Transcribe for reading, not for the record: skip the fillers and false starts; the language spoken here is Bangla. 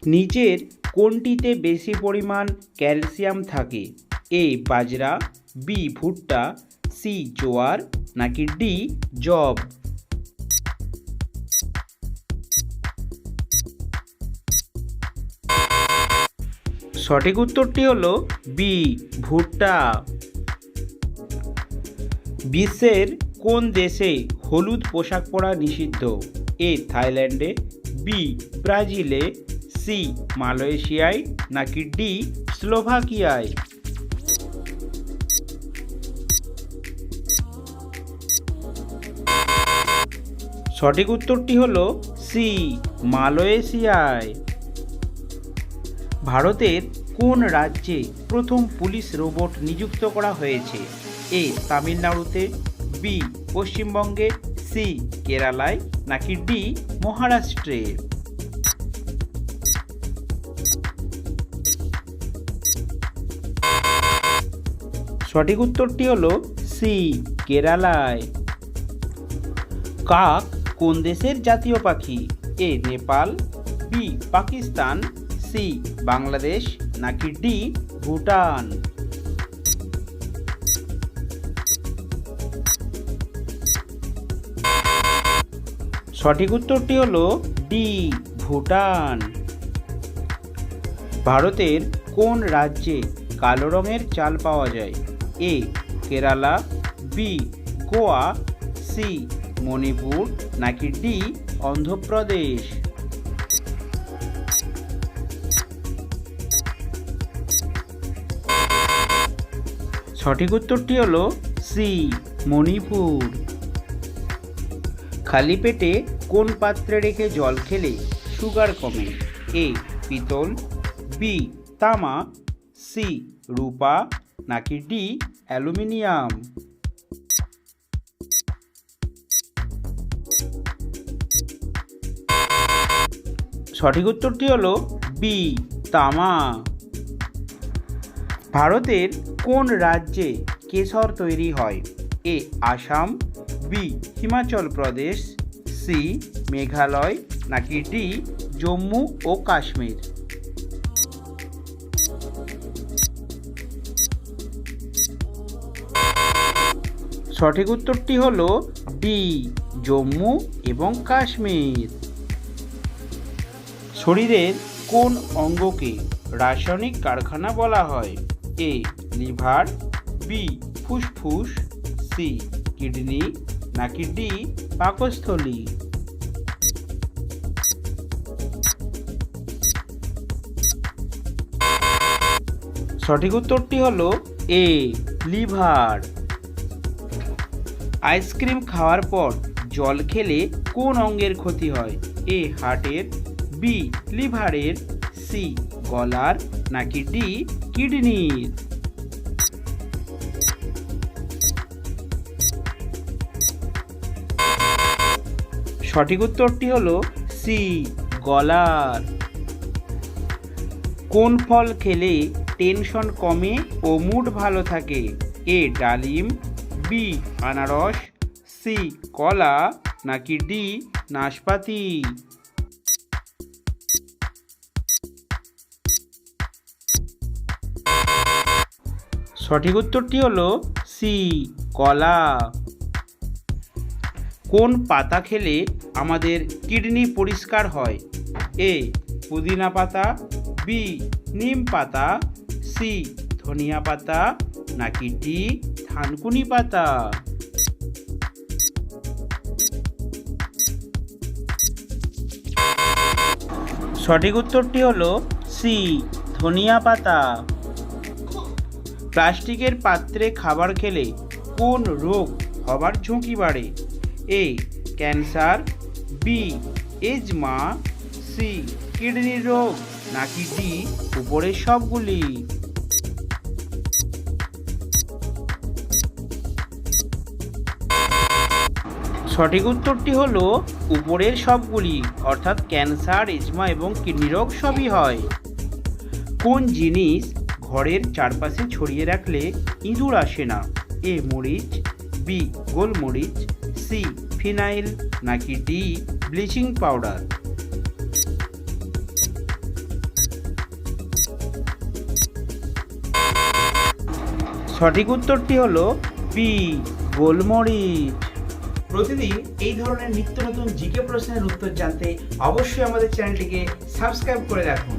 নিচের কোনটিতে বেশি পরিমাণ ক্যালসিয়াম থাকে? এ বাজরা, বি ভুট্টা, সি জোয়ার নাকি ডি যব? সঠিক উত্তরটি হলো বি ভুট্টা। বিশ্বের কোন দেশে হলুদ পোশাক পরা নিষিদ্ধ? এ থাইল্যান্ডে, বি ব্রাজিলে, সি মালয়েশিয়ায় নাকি ডি স্লোভাকিয়ায়? সঠিক উত্তরটি হলো সি মালয়েশিয়ায়। ভারতের কোন রাজ্যে প্রথম পুলিশ রোবট নিযুক্ত করা হয়েছে? এ তামিলনাড়ুতে, বি পশ্চিমবঙ্গে, সি কেরালায় নাকি ডি মহারাষ্ট্রে? সঠিক উত্তরটি হলো সি কেরালায়। কাক কোন দেশের জাতীয় পাখি? এ নেপাল, বি পাকিস্তান, সি বাংলাদেশ নাকি ডি ভুটান? সঠিক উত্তরটি হলো ডি ভুটান। ভারতের কোন রাজ্যে কালো রঙের চাল পাওয়া যায়? এ কেরালা, বি গোয়া, সি মণিপুর নাকি ডি অন্ধ্রপ্রদেশ? সঠিক উত্তরটি হলো সি মণিপুর। খালি পেটে কোন পাত্রে রেখে জল খেলে সুগার কমে? এ পিতল, বি তামা, সি রূপা নাকি ডি অ্যালুমিনিয়াম? সঠিক উত্তরটি হলো বি তামা। ভারতের কোন রাজ্যে কেশর তৈরি হয়? এ আসাম, বি হিমাচল প্রদেশ, সি মেঘালয় নাকি ডি জম্মু ও কাশ্মীর? সঠিক উত্তরটি হলো ডি জম্মু এবং কাশ্মীর। শরীরের কোন অঙ্গকে রাসায়নিক কারখানা বলা হয়? এ লিভার, বি ফুসফুস, সি কিডনি নাকি ডি পাকস্থলী? সঠিক উত্তরটি হলো এ লিভার। আইসক্রিম খাওয়ার পর জল খেলে কোন অঙ্গের ক্ষতি হয়? এ হার্টের, বি লিভারের, সি গলার নাকি ডি কিডনির? সঠিক উত্তরটি হলো সি গলার। কোন ফল খেলে টেনশন কমে ও মুড ভালো থাকে? এ ডালিম, বি আনারস, সি কলা নাকি ডি নাশপাতি? সঠিক উত্তরটি হলো সি কলা। কোন পাতা খেলে আমাদের কিডনি পরিষ্কার হয়? এ পুদিনা পাতা, বি নিম পাতা, সি ধনিয়া পাতা নাকি ডি থানকুনি পাতা? সঠিক উত্তরটি হলো সি ধনিয়া পাতা। প্লাস্টিকের পাত্রে খাবার খেলে কোন রোগ হবার ঝুঁকি বাড়ে? A cancer, B asthma, C কিডনির রোগ নাকি ডি উপরের সবগুলি? সঠিক উত্তরটি হলো উপরের সবগুলি, অর্থাৎ ক্যান্সার, এজমা এবং কিডনি রোগ সবই হয়। কোন জিনিস ঘরের চারপাশে ছড়িয়ে রাখলে ইঁদুর আসে না? এ মরিচ, বি গোলমরিচ, সি ফিনাইল নাকি ডি ব্লিচিং পাউডার? সঠিক উত্তরটি হলো বি, গোলমরিচ। প্রতিদিন এই ধরনের নিত্য নতুন জিকে প্রশ্নের উত্তর জানতে অবশ্যই আমাদের চ্যানেলটিকে সাবস্ক্রাইব করে রাখুন।